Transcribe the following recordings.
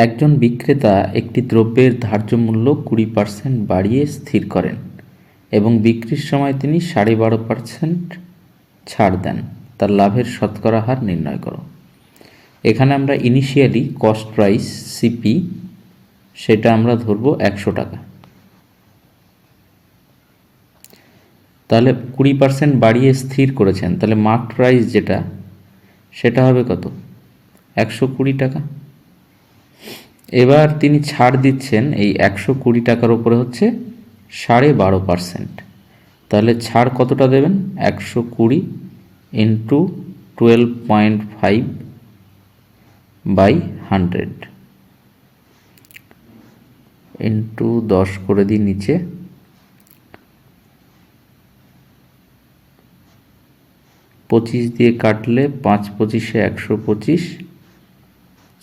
একজন বিক্রেতা একটি দ্রব্যের ধার্য মূল্য 20% বাড়িয়ে স্থির করেন এবং বিক্রির সময় তিনি 12.5% ছাড় দেন। তার লাভের শতকরা হার নির্ণয় করো। এখানে আমরা ইনিশিয়ালি কস্ট প্রাইস সিপি সেটা আমরা ধরবো 100 টাকা। তাহলে 20% বাড়িয়ে স্থির করেছেন, তাহলে মার্ক প্রাইস যেটা সেটা হবে কত? 120 টাকা। এবার তিনি ছাড় দিচ্ছেন এই 120 টাকার উপরে হচ্ছে 12.5%। তাহলে ছাড় কতটা দেবেন? 120 ইন্টু 12.5 বাই 100 ইন্টু 10 করে দিই নিচে, 25 দিয়ে কাটলে 5 পঁচিশে 125,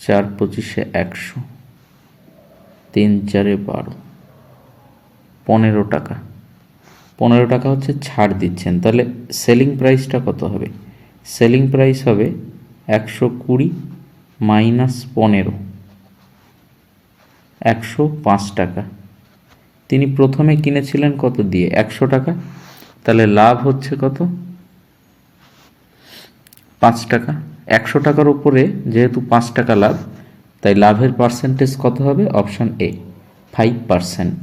4 পঁচিশে 100, 3 4 12, 15 টাকা। 15 টাকা হচ্ছে ছাড় দিচ্ছেন। তাহলে সেলিং প্রাইসটা কত হবে? সেলিং প্রাইস হবে 120 মাইনাস 15, 105 টাকা। তিনি প্রথমে কিনেছিলেন কত দিয়ে? 100 টাকা। তাহলে লাভ হচ্ছে কত? 5 টাকা। 100 টাকার উপরে যেহেতু 5 টাকা লাভ, তাই লাভের পার্সেন্টেজ কত হবে? Option A, 5%।